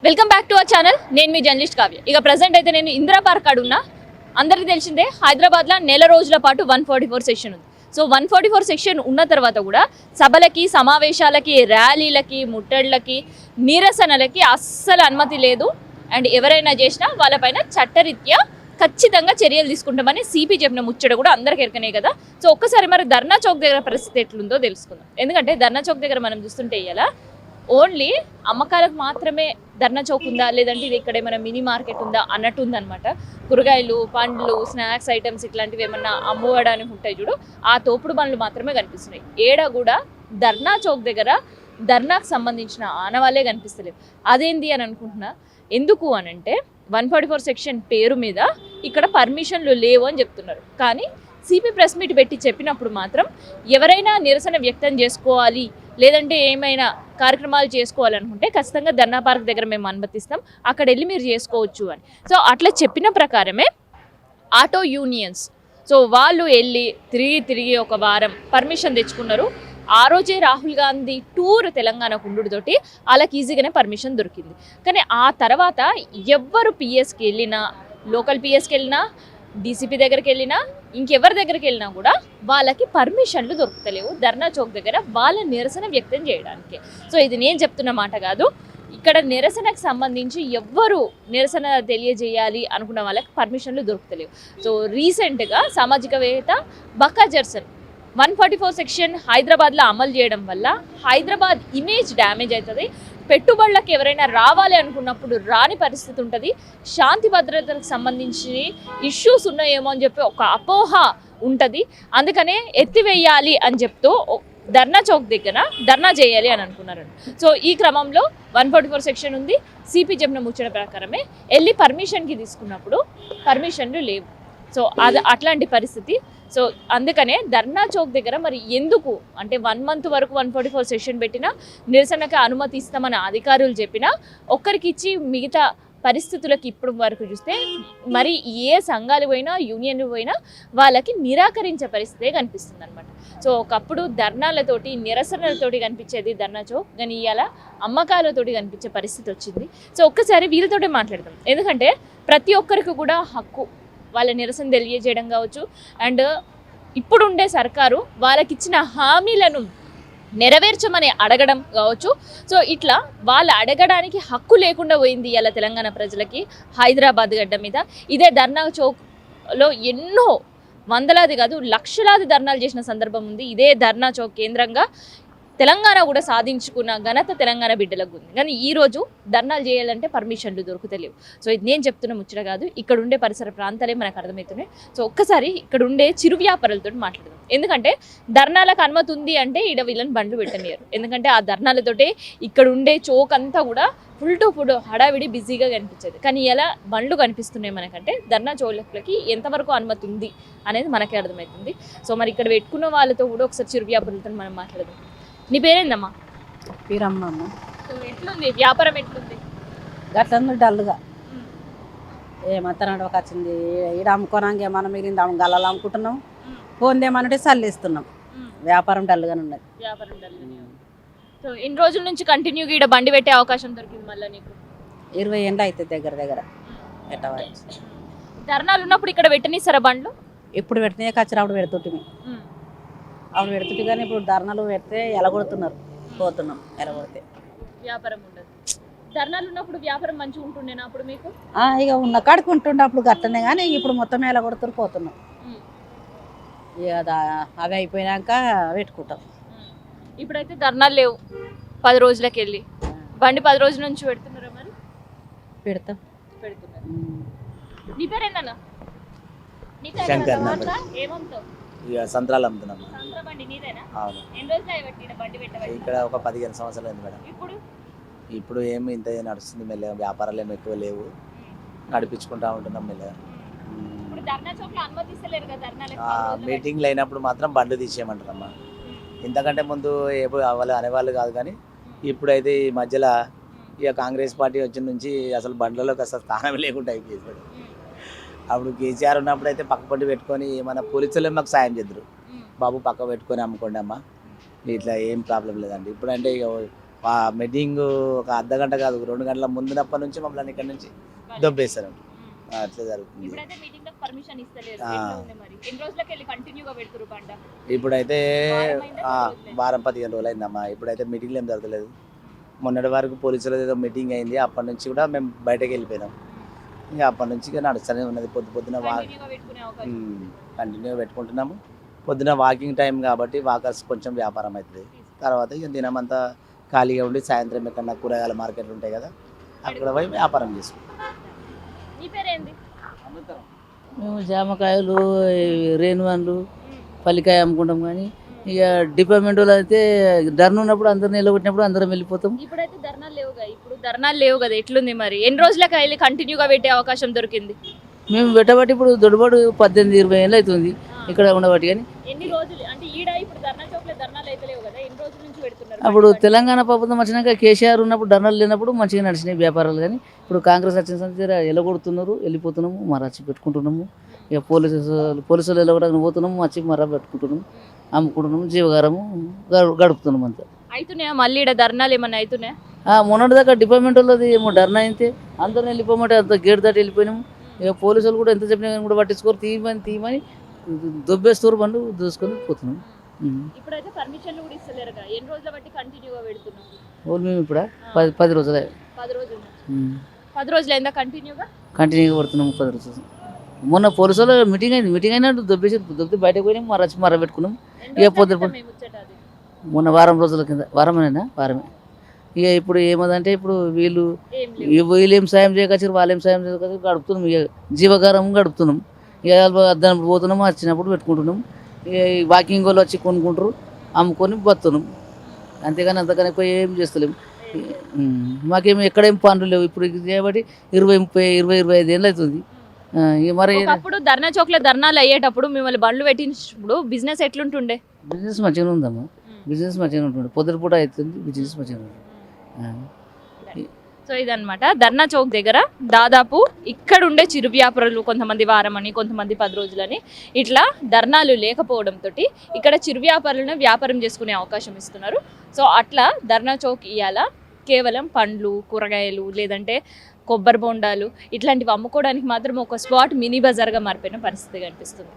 Welcome back to our channel. నేను మీ journalist Kavya. ఇక present అయితే నేను ఇందిరా పార్క్ కాడ ఉన్నా. అందరికీ తెలిసిందే హైదరాబాద్లో నెల రోజుల పాటు 144 సెక్షన్ ఉంది. సో 144 సెక్షన్ ఉన్న తర్వాత కూడా సభలకి, సమావేశాలకి, ర్యాలీలకి, ముట్టడిలకి, నిరసనలకి అస్సలు అనుమతి లేదు. అండ్ ఎవరైనా చేసినా వాళ్ళపైన చట్టరీత్యా ఖచ్చితంగా చర్యలు తీసుకుంటామని సిపి చెప్పిన ముచ్చట కూడా అందరికి ఎరకనే కదా. సో ఒక్కసారి మరి ధర్నా చౌక్ దగ్గర పరిస్థితి ఎట్లుందో తెలుసుకుందాం. ఎందుకంటే ధర్నా చౌక్ దగ్గర మనం చూస్తుంటే ఇలా ఓన్లీ అమ్మకాలకు మాత్రమే ధర్నా చౌక్ ఉందా, లేదంటే ఇది ఇక్కడ ఏమైనా మినీ మార్కెట్ ఉందా అన్నట్టు ఉందన్నమాట. కూరగాయలు, పండ్లు, స్నాక్స్ ఐటమ్స్ ఇట్లాంటివి ఏమన్నా అమ్ముకోవడానికి ఉంటాయి చూడు, ఆ తోపుడు బండ్లు మాత్రమే కనిపిస్తున్నాయి. ఏడా కూడా ధర్నా చౌక్ దగ్గర ధర్నాకు సంబంధించిన ఆనవాళ్ళే కనిపిస్తలేవు. అదేంటి అని అనుకుంటున్నా. ఎందుకు అని అంటే 144 సెక్షన్ పేరు మీద ఇక్కడ పర్మిషన్లు లేవు అని చెప్తున్నారు. కానీ సిపి ప్రెస్ మీట్ పెట్టి చెప్పినప్పుడు మాత్రం ఎవరైనా నిరసన వ్యక్తం చేసుకోవాలి, లేదంటే ఏమైనా కార్యక్రమాలు చేసుకోవాలనుకుంటే ఖచ్చితంగా ధర్నా పార్క్ దగ్గర మేము అనుమతిస్తాం, అక్కడ వెళ్ళి మీరు చేసుకోవచ్చు అని. సో అట్లా చెప్పిన ప్రకారమే ఆటో యూనియన్స్ వాళ్ళు వెళ్ళి తిరిగి ఒక వారం పర్మిషన్ తెచ్చుకున్నారు. ఆ రోజే రాహుల్ గాంధీ టూర్ తెలంగాణకు ఉండుతోటి వాళ్ళకి ఈజీగానే పర్మిషన్ దొరికింది. కానీ ఆ తర్వాత ఎవ్వరు పిఎస్కి వెళ్ళినా, లోకల్ పిఎస్కి వెళ్ళినా, డీసీపీ దగ్గరికి వెళ్ళినా, ఇంకెవరి దగ్గరికి వెళ్ళినా కూడా వాళ్ళకి పర్మిషన్లు దొరుకుతలేవు ధర్నా చౌక్ దగ్గర వాళ్ళ నిరసన వ్యక్తం చేయడానికి. సో ఇది నేను చెప్తున్న మాట కాదు. ఇక్కడ నిరసనకు సంబంధించి ఎవ్వరు నిరసన తెలియజేయాలి అనుకున్న వాళ్ళకి పర్మిషన్లు దొరుకుతలేవు. సో రీసెంట్గా సామాజికవేత్త బక్కా జర్సన్ 144 సెక్షన్ హైదరాబాద్లో అమలు చేయడం వల్ల హైదరాబాద్ ఇమేజ్ డ్యామేజ్ అవుతుంది. పెట్టుబడులకు ఎవరైనా రావాలి అనుకున్నప్పుడు రాని పరిస్థితి ఉంటుంది. శాంతి భద్రతలకు సంబంధించి ఇష్యూస్ ఉన్నాయేమో అని చెప్పి ఒక అపోహ ఉంటుంది. అందుకనే ఎత్తివేయాలి అని చెప్తూ ధర్నా చౌక్ దగ్గర ధర్నా చేయాలి అని అనుకున్నారు. సో ఈ క్రమంలో 144 సెక్షన్ ఉంది. సిపి చెప్పిన ముచ్చట ప్రకారమే వెళ్ళి పర్మిషన్కి తీసుకున్నప్పుడు పర్మిషన్లు లేవు. సో అది అట్లాంటి పరిస్థితి. సో అందుకనే ధర్నా చౌక్ దగ్గర మరి ఎందుకు అంటే 1 మంత్ వరకు 144 సెషన్ పెట్టినా నిరసనకి అనుమతి ఇస్తామని అధికారులు చెప్పినా ఒక్కరికి ఇచ్చి మిగతా పరిస్థితులకు ఇప్పుడు వరకు చూస్తే మరి ఏ సంఘాలు పోయినా, యూనియన్లు పోయినా వాళ్ళకి నిరాకరించే పరిస్థితే కనిపిస్తుంది అనమాట. సో ఒకప్పుడు ధర్నాలతోటి, నిరసనలతోటి కనిపించేది ధర్నా చౌక్, కానీ ఇవాళ అమ్మకాలతోటి కనిపించే పరిస్థితి వచ్చింది. సో ఒక్కసారి వీళ్ళతోటే మాట్లాడతాం. ఎందుకంటే ప్రతి ఒక్కరికి కూడా హక్కు వాళ్ళ నిరసన తెలియజేయడం కావచ్చు, అండ్ ఇప్పుడుండే సర్కారు వాళ్ళకి ఇచ్చిన హామీలను నెరవేర్చమని అడగడం కావచ్చు. సో ఇట్లా వాళ్ళు అడగడానికి హక్కు లేకుండా పోయింది ఇలా తెలంగాణ ప్రజలకి హైదరాబాద్ గడ్డ మీద. ఇదే ధర్నా చౌక్లో ఎన్నో వందలాది కాదు లక్షలాది ధర్నాలు చేసిన సందర్భం ఉంది. ఇదే ధర్నా చౌక్ కేంద్రంగా తెలంగాణ కూడా సాధించుకున్న ఘనత తెలంగాణ బిడ్డలకు ఉంది. కానీ ఈరోజు ధర్నాలు చేయాలంటే పర్మిషన్లు దొరుకుతలేవు. సో ఇది నేను చెప్తున్న ముచ్చట కాదు, ఇక్కడ ఉండే పరిసర ప్రాంతాలే మనకు అర్థమవుతున్నాయి. సో ఒక్కసారి ఇక్కడ ఉండే చిరు వ్యాపారులతో మాట్లాడదాం. ఎందుకంటే ధర్నాలకు అనుమతి ఉంది అంటే ఈడ వీళ్ళని బండ్లు పెట్టనియరు. ఎందుకంటే ఆ ధర్నాలతోటే ఇక్కడ ఉండే చౌక్ అంతా కూడా ఫుల్ టు ఫుల్ హడావిడి బిజీగా కనిపించేది. కానీ ఇలా బండ్లు కనిపిస్తున్నాయి మనకంటే ధర్నా చౌక్లకి ఎంతవరకు అనుమతి ఉంది అనేది మనకే అర్థమవుతుంది. సో మరి ఇక్కడ పెట్టుకున్న వాళ్ళతో కూడా ఒకసారి చిరు వ్యాపారులతో మనం మాట్లాడదాం. నీ పేరేందమ్మా? పీరమ్మమ్మ. సో ఎట్లుంది వ్యాపారం, ఎట్లుంది? గట్లందు డల్గా ఏమంతా వచ్చింది. ఈడ అమ్ముకోనాక ఏమన్నా మిగిలింది గల్లలు అమ్ముకుంటున్నాం, పోందేమనంటే చల్లిస్తున్నాం. వ్యాపారం డల్గానే ఉన్నది. వ్యాపారం డల్గానే. సో ఎన్ని రోజుల నుంచి కంటిన్యూగా ఈడ బండి పెట్టే అవకాశం దొరికింది మళ్ళీ నీకు? 20 ఏళ్ళు అవుతుంది దగ్గర పెట్టవాలి. ధర్నాలు ఉన్నప్పుడు ఇక్కడ పెట్టనిస్తారా బండ్లు? ఇప్పుడు పెట్టినే ఖర్చు అప్పుడు పెడుతుంటే అప్పుడు పెడుతుంటే, కానీ ఇప్పుడు ధర్నాలు పెడితే ఎలగొడుతున్నారు, పోతున్నాం ఎలగొడితే వ్యాపారం ఉండదు. ధర్నాలు ఉన్నప్పుడు వ్యాపారం మంచిగా ఉంటుండేనా అప్పుడు మీకు? ఇక ఉన్న కాడికి ఉంటుండే అప్పుడు గట్టనే, కానీ ఇప్పుడు మొత్తం ఎలగొడుతున్నారు, పోతున్నాం. ఇక అవి అయిపోయినాక పెట్టుకుంటాం. ఇప్పుడైతే ధర్నాలు లేవు. 10 రోజులకి వెళ్ళి బండి 10 రోజుల నుంచి పెడుతున్నారా? మరి పెడతాం, పెడుతున్నారు. నీ పేరేందన్నా? ఏమంటావు? ఇక సంత్రాలు అమ్ముతున్నాం. బండి నీదేనా? అవును. ఎన్ని రోజులు బండి పెట్టబట్టి? ఇక్కడ ఒక 15 సంవత్సరాలు అయింది మేడం. ఇప్పుడు ఏమి ఇంత నడుస్తుంది మెల్లగా, వ్యాపారాలు ఏమి ఎక్కువ లేవు, నడిపించుకుంటా ఉంటున్నాం మెల్లగా. మీటింగ్లు అయినప్పుడు మాత్రం బండ్లు తీసేయమంటారమ్మా. ఇంతకంటే ముందు వాళ్ళు అనేవాళ్ళు కాదు, కానీ ఇప్పుడైతే ఈ మధ్యలో ఇక కాంగ్రెస్ పార్టీ వచ్చిన నుంచి అసలు బండ్లలోకి అసలు స్థానం లేకుండా అయిపోయింది. అప్పుడు కేసీఆర్ ఉన్నప్పుడు అయితే పక్క పట్టు పెట్టుకొని మన పోలీసులు మాకు సాయం చేద్దరు, బాబు పక్క పెట్టుకొని అమ్ముకోండి అమ్మా, ఇట్లా ఏం ప్రాబ్లం లేదండి. ఇప్పుడంటే ఇక ఆ మీటింగ్ ఒక అర్ధ గంట కాదు 2 గంటల ముందునప్పటి నుంచి మమ్మల్ని ఇక్కడ నుంచి దొబ్బేస్తారు. అట్లా జరుగుతుంది. ఇప్పుడైతే మీటింగ్ లో పర్మిషన్ ఇస్తలేరు. ఆ. ఎట్లా ఉంది మరి? ఎన్ని రోజులకి వెళ్ళి కంటిన్యూగా పెడుతురు పంట? ఇప్పుడైతే వారమైందా, 10 రోజులైందా? వారం 15 రోజులు అయిందమ్మా. ఇప్పుడైతే మీటింగ్లు ఏం జరగలేదు. మొన్నటి వరకు పోలీసులది ఏదో మీటింగ్ అయింది, అప్పటి నుంచి కూడా మేము బయటకు వెళ్ళిపోయినాం. ఇక అప్పటి నుంచి ఇక నడుస్తూనే ఉన్నది. పొద్దున కంటిన్యూగా పెట్టుకునే అవకాశం ఉంది. కంటిన్యూగా పెట్టుకుంటున్నాము. పొద్దున వాకింగ్ టైం కాబట్టి వాకర్స్ కొంచెం వ్యాపారం అవుతుంది. తర్వాత ఇక దినమంతా ఖాళీగా ఉండి సాయంత్రం ఎక్కడన్నా కూరగాయల మార్కెట్లు ఉంటాయి కదా, అక్కడ పోయి వ్యాపారం చేసుకుంటాం. నీ పేరేంది? మేము జామకాయలు రేణువన్లు పల్లికాయ అమ్ముకుంటాం. కానీ ఇక డిపార్ట్మెంట్ వాళ్ళు అయితే ధర్నా ఉన్నప్పుడు అందరిని నిలబెట్టినప్పుడు అందరం వెళ్ళిపోతాం. ఇప్పుడైతే ధర్నాలు లేవుగా. ఇప్పుడు ధర్నాలు లేవు కదా, ఎట్లుంది మరి? ఎన్ని రోజులకి వెళ్ళి కంటిన్యూగా పెట్టే అవకాశం దొరికింది? మేము పెట్టబట్టి ఇప్పుడు దొడ్డుబాటు 18-20 ఏళ్ళు అవుతుంది ఇక్కడ ఉండబట్టి. కానీ ఎన్ని రోజులు అంటే ఈడ ఇప్పుడు ధర్నా చౌక్ లో ధర్నాలు అయితే లేవు కదా, ఎన్ని రోజుల నుంచి పెడుతున్నారు? అప్పుడు తెలంగాణ ప్రభుత్వం వచ్చినాక కేసీఆర్ ఉన్నప్పుడు ధర్నాలు లేనప్పుడు మంచిగా నడిచినాయి వ్యాపారాలు. కానీ ఇప్పుడు కాంగ్రెస్ వచ్చిన సంగతి ఎలగొడుతున్నారు, వెళ్ళిపోతున్నాము, మరచి పెట్టుకుంటున్నాము. ఇక పోలీసులు ఎలగొడడానికి పోతున్నాము, మచ్చి మర పెట్టుకుంటున్నాము, అమ్ముకుంటున్నాము, జీవగారము గడుపుతున్నాము అంతా. అవుతున్నాయా మళ్ళీ ఈడ ధర్నాలు ఏమన్నా అవుతున్నాయా? మొన్నటి దాకా డిపార్ట్మెంట్ వాళ్ళది ఏమో ధర్నా అయితే అందరిని వెళ్ళిపోమంటే అంత గేట్ దాటి వెళ్ళిపోయినాము. ఇక పోలీసులు కూడా ఎంత చెప్పినా కానీ కూడా పట్టించుకోరు, తీయమని దొబ్బేస్తారు, బండ్లు దూసుకొని పోతున్నాం. ఇప్పుడైతే పర్మిషన్లు కూడా ఇస్తలేరుగా. ఎన్ని రోజుల బట్టి కంటిన్యూగా పెడుతున్నాం? వాళ్ళు మేము ఇప్పుడు 10 రోజులే 10 రోజులు. 10 రోజులు అయిందా కంటిన్యూగా? కంటిన్యూగా పడుతున్నాము 10 రోజులు. మొన్న పోలీసు వాళ్ళు మీటింగ్ అయినట్టు దొబ్బితే బయటకు పోయినాం, మర పెట్టుకున్నాం. ఎన్ని ఇక రోజుల క్రితం మేము ముచ్చట అది? మొన్న వారం రోజుల కింద, వారమే. ఇక ఇప్పుడు ఏమదంటే ఇప్పుడు ఏం లేవు. వీళ్ళు ఏం సాయం చేయకొచ్చారు, వాళ్ళు ఏం సాయం చేయకొచ్చారు, గడుపుతున్నాం. ఇక జీవగారం గడుపుతున్నాం. ఇక దానికి పోతున్నాము, వచ్చినప్పుడు పెట్టుకుంటున్నాం. ఇక వాకింగ్ వాళ్ళు వచ్చి కొనుక్కుంటారు, అమ్ముకొని బతున్నాం. అంతేగాని అంతకని ఎక్కువ ఏం చేస్తలేము. మాకేమి ఎక్కడేం పనులు లేవు. ఇప్పుడు ఇది చేయబట్టి 20-25 ఏళ్ళు అవుతుంది. ఇక మరి ఒకప్పుడు ధర్నా చౌక్ లో ధర్నాలు అయ్యేటప్పుడు మిమ్మల్ని బండ్లు పెట్టినప్పుడు బిజినెస్ ఎట్లుంటుండే? బిజినెస్ మంచిగా ఉందమ్మా, బిజినెస్ మంచిగా ఉంటుంది. పొద్దుపూట అవుతుంది, బిజినెస్ మంచిగా ఉంటుంది. సో ఇదన్నమాట ధర్నా చౌక్ దగ్గర దాదాపు ఇక్కడ ఉండే చిరు వ్యాపారులు, కొంతమంది వారం అని, కొంతమంది 10 రోజులని, ఇట్లా ధర్నాలు లేకపోవడంతో ఇక్కడ చిరు వ్యాపారులను వ్యాపారం చేసుకునే అవకాశం ఇస్తున్నారు. సో అట్లా ధర్నా చౌక్ ఇవాళ కేవలం పండ్లు, కూరగాయలు, లేదంటే కొబ్బరి బొండాలు ఇట్లాంటివి అమ్ముకోవడానికి మాత్రం ఒక స్పాట్ మినీ బజార్గా మారిపోయిన పరిస్థితి కనిపిస్తుంది.